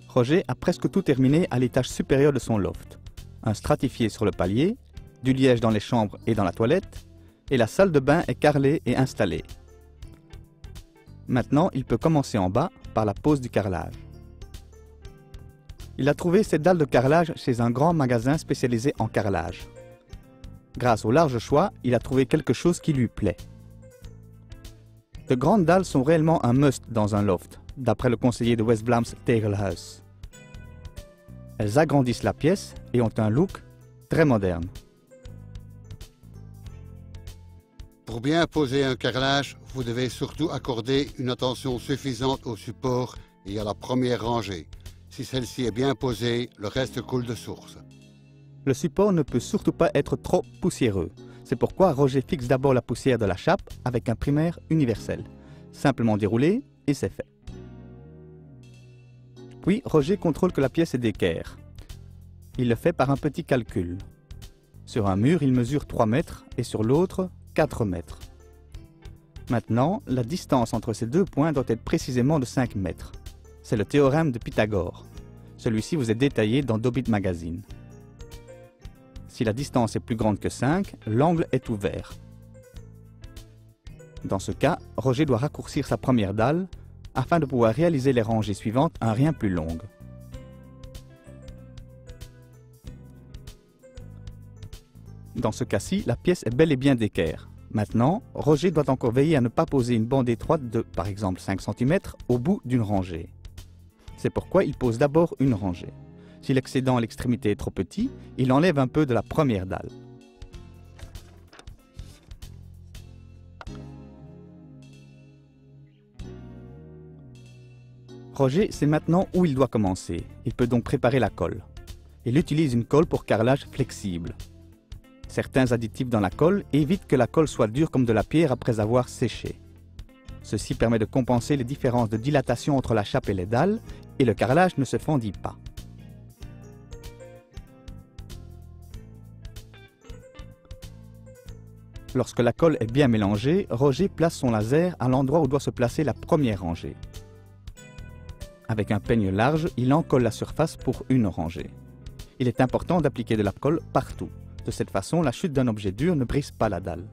Roger a presque tout terminé à l'étage supérieur de son loft. Un stratifié sur le palier, du liège dans les chambres et dans la toilette, et la salle de bain est carrelée et installée. Maintenant, il peut commencer en bas par la pose du carrelage. Il a trouvé ces dalles de carrelage chez un grand magasin spécialisé en carrelage. Grâce au large choix, il a trouvé quelque chose qui lui plaît. De grandes dalles sont réellement un must dans un loft, d'après le conseiller de West Vlaams Tegelhuis. Elles agrandissent la pièce et ont un look très moderne. Pour bien poser un carrelage, vous devez surtout accorder une attention suffisante au support et à la première rangée. Si celle-ci est bien posée, le reste coule de source. Le support ne peut surtout pas être trop poussiéreux. C'est pourquoi Roger fixe d'abord la poussière de la chape avec un primaire universel. Simplement déroulé et c'est fait. Puis Roger contrôle que la pièce est d'équerre. Il le fait par un petit calcul. Sur un mur, il mesure 3 mètres et sur l'autre, 4 mètres. Maintenant, la distance entre ces deux points doit être précisément de 5 mètres. C'est le théorème de Pythagore. Celui-ci vous est détaillé dans Dobit Magazine. Si la distance est plus grande que 5, l'angle est ouvert. Dans ce cas, Roger doit raccourcir sa première dalle afin de pouvoir réaliser les rangées suivantes un rien plus longues. Dans ce cas-ci, la pièce est bel et bien d'équerre. Maintenant, Roger doit encore veiller à ne pas poser une bande étroite de, par exemple, 5 cm au bout d'une rangée. C'est pourquoi il pose d'abord une rangée. Si l'excédent à l'extrémité est trop petit, il enlève un peu de la première dalle. Roger sait maintenant où il doit commencer. Il peut donc préparer la colle. Il utilise une colle pour carrelage flexible. Certains additifs dans la colle évitent que la colle soit dure comme de la pierre après avoir séché. Ceci permet de compenser les différences de dilatation entre la chape et les dalles et le carrelage ne se fendit pas. Lorsque la colle est bien mélangée, Roger place son laser à l'endroit où doit se placer la première rangée. Avec un peigne large, il encolle la surface pour une rangée. Il est important d'appliquer de la colle partout. De cette façon, la chute d'un objet dur ne brise pas la dalle.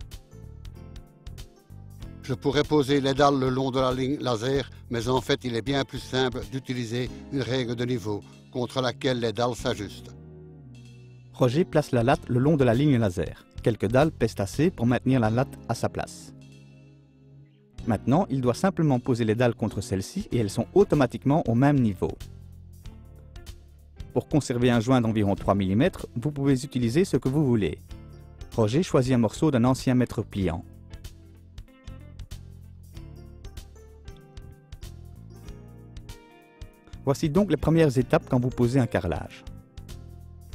Je pourrais poser les dalles le long de la ligne laser, mais en fait, il est bien plus simple d'utiliser une règle de niveau contre laquelle les dalles s'ajustent. Roger place la latte le long de la ligne laser. Quelques dalles pèsent assez pour maintenir la latte à sa place. Maintenant, il doit simplement poser les dalles contre celles-ci et elles sont automatiquement au même niveau. Pour conserver un joint d'environ 3 mm, vous pouvez utiliser ce que vous voulez. Roger choisit un morceau d'un ancien mètre pliant. Voici donc les premières étapes quand vous posez un carrelage.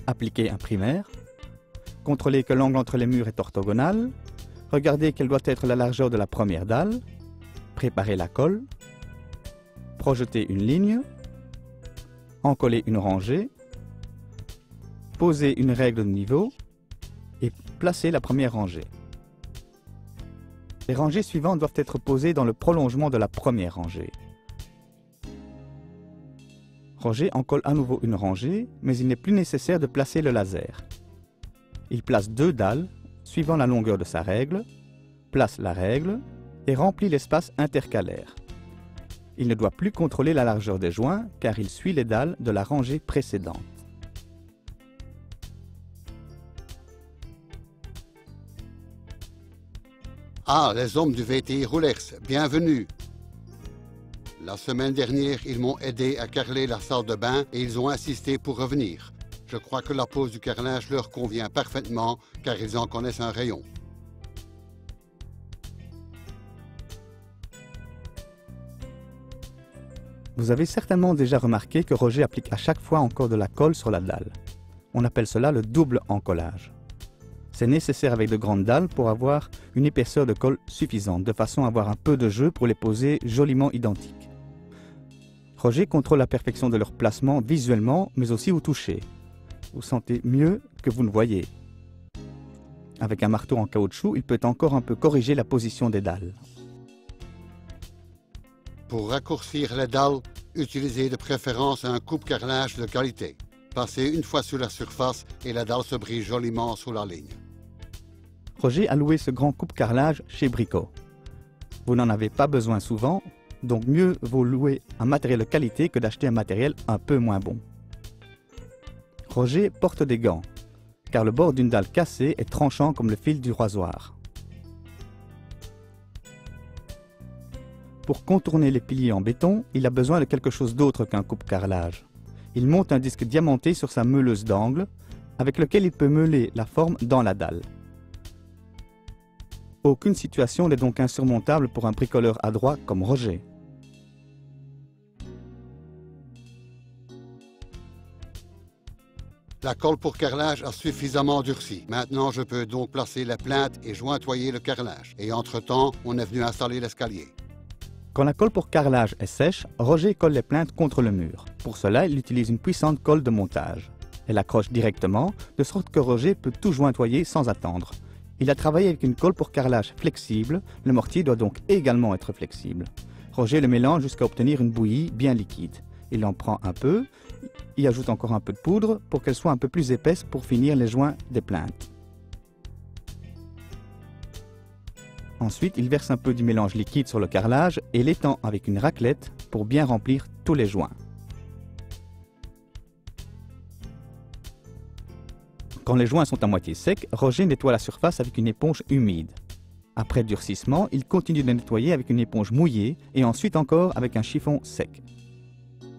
Appliquez un primaire. Contrôlez que l'angle entre les murs est orthogonal. Regardez quelle doit être la largeur de la première dalle. Préparez la colle. Projetez une ligne. Encollez une rangée. Posez une règle de niveau. Et placez la première rangée. Les rangées suivantes doivent être posées dans le prolongement de la première rangée. Roger encolle à nouveau une rangée, mais il n'est plus nécessaire de placer le laser. Il place 2 dalles, suivant la longueur de sa règle, place la règle et remplit l'espace intercalaire. Il ne doit plus contrôler la largeur des joints car il suit les dalles de la rangée précédente. Ah, les hommes du VTI Roulers, bienvenue! La semaine dernière, ils m'ont aidé à carreler la salle de bain et ils ont insisté pour revenir. Je crois que la pose du carrelage leur convient parfaitement car ils en connaissent un rayon. Vous avez certainement déjà remarqué que Roger applique à chaque fois encore de la colle sur la dalle. On appelle cela le double encollage. C'est nécessaire avec de grandes dalles pour avoir une épaisseur de colle suffisante, de façon à avoir un peu de jeu pour les poser joliment identiques. Roger contrôle la perfection de leur placement visuellement, mais aussi au toucher. Vous sentez mieux que vous ne voyez. Avec un marteau en caoutchouc, il peut encore un peu corriger la position des dalles. Pour raccourcir les dalles, Utilisez de préférence un coupe-carrelage de qualité. Passez une fois sur la surface et la dalle se brise joliment sous la ligne. Roger a loué ce grand coupe-carrelage chez Brico. Vous n'en avez pas besoin souvent, donc mieux vaut louer un matériel de qualité que d'acheter un matériel un peu moins bon. Roger porte des gants, car le bord d'une dalle cassée est tranchant comme le fil du rasoir. Pour contourner les piliers en béton, il a besoin de quelque chose d'autre qu'un coupe-carrelage. Il monte un disque diamanté sur sa meuleuse d'angle, avec lequel il peut meuler la forme dans la dalle. Aucune situation n'est donc insurmontable pour un bricoleur adroit comme Roger. La colle pour carrelage a suffisamment durci. Maintenant, je peux donc placer les plaintes et jointoyer le carrelage. Et entre-temps, on est venu installer l'escalier. Quand la colle pour carrelage est sèche, Roger colle les plaintes contre le mur. Pour cela, il utilise une puissante colle de montage. Elle accroche directement, de sorte que Roger peut tout jointoyer sans attendre. Il a travaillé avec une colle pour carrelage flexible, le mortier doit donc également être flexible. Roger le mélange jusqu'à obtenir une bouillie bien liquide. Il en prend un peu, y ajoute encore un peu de poudre pour qu'elle soit un peu plus épaisse pour finir les joints des plaintes. Ensuite, il verse un peu du mélange liquide sur le carrelage et l'étend avec une raclette pour bien remplir tous les joints. Quand les joints sont à moitié secs, Roger nettoie la surface avec une éponge humide. Après durcissement, il continue de nettoyer avec une éponge mouillée et ensuite encore avec un chiffon sec.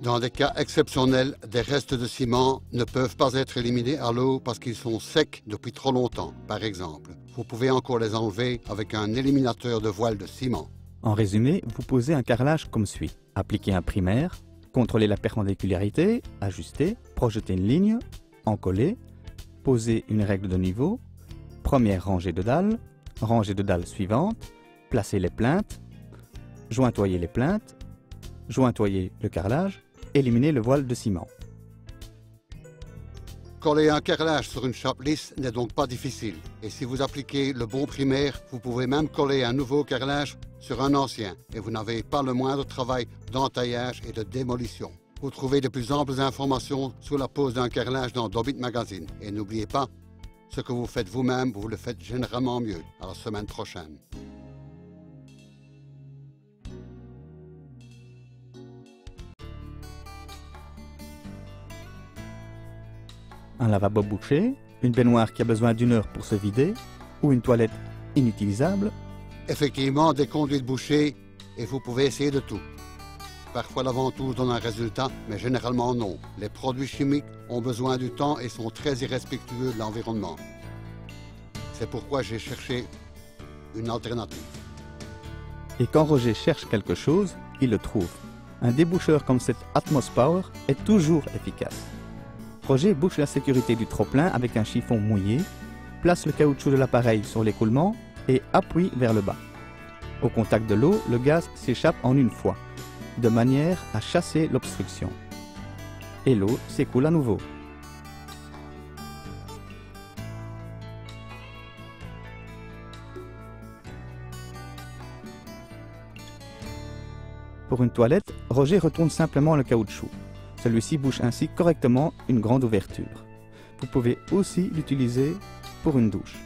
Dans des cas exceptionnels, des restes de ciment ne peuvent pas être éliminés à l'eau parce qu'ils sont secs depuis trop longtemps, par exemple. Vous pouvez encore les enlever avec un éliminateur de voile de ciment. En résumé, vous posez un carrelage comme suit. Appliquez un primaire, contrôlez la perpendicularirité, ajustez, projetez une ligne, encollez, posez une règle de niveau, première rangée de dalles suivante, placez les plaintes, jointoyez les plaintes, jointoyez le carrelage, éliminez le voile de ciment. Coller un carrelage sur une chape lisse n'est donc pas difficile. Et si vous appliquez le bon primaire, vous pouvez même coller un nouveau carrelage sur un ancien. Et vous n'avez pas le moindre travail d'entaillage et de démolition. Vous trouvez de plus amples informations sur la pose d'un carrelage dans Dobit Magazine. Et n'oubliez pas, ce que vous faites vous-même, vous le faites généralement mieux. À la semaine prochaine. Un lavabo bouché, une baignoire qui a besoin d'1 heure pour se vider, ou une toilette inutilisable. Effectivement, des conduites bouchées, et vous pouvez essayer de tout. Parfois la ventouse donne un résultat, mais généralement non. Les produits chimiques ont besoin du temps et sont très irrespectueux de l'environnement. C'est pourquoi j'ai cherché une alternative. Et quand Roger cherche quelque chose, il le trouve. Un déboucheur comme cette Atmos Power est toujours efficace. Roger bouche la sécurité du trop-plein avec un chiffon mouillé, place le caoutchouc de l'appareil sur l'écoulement et appuie vers le bas. Au contact de l'eau, le gaz s'échappe en une fois, de manière à chasser l'obstruction. Et l'eau s'écoule à nouveau. Pour une toilette, Roger retourne simplement le caoutchouc. Celui-ci bouche ainsi correctement une grande ouverture. Vous pouvez aussi l'utiliser pour une douche.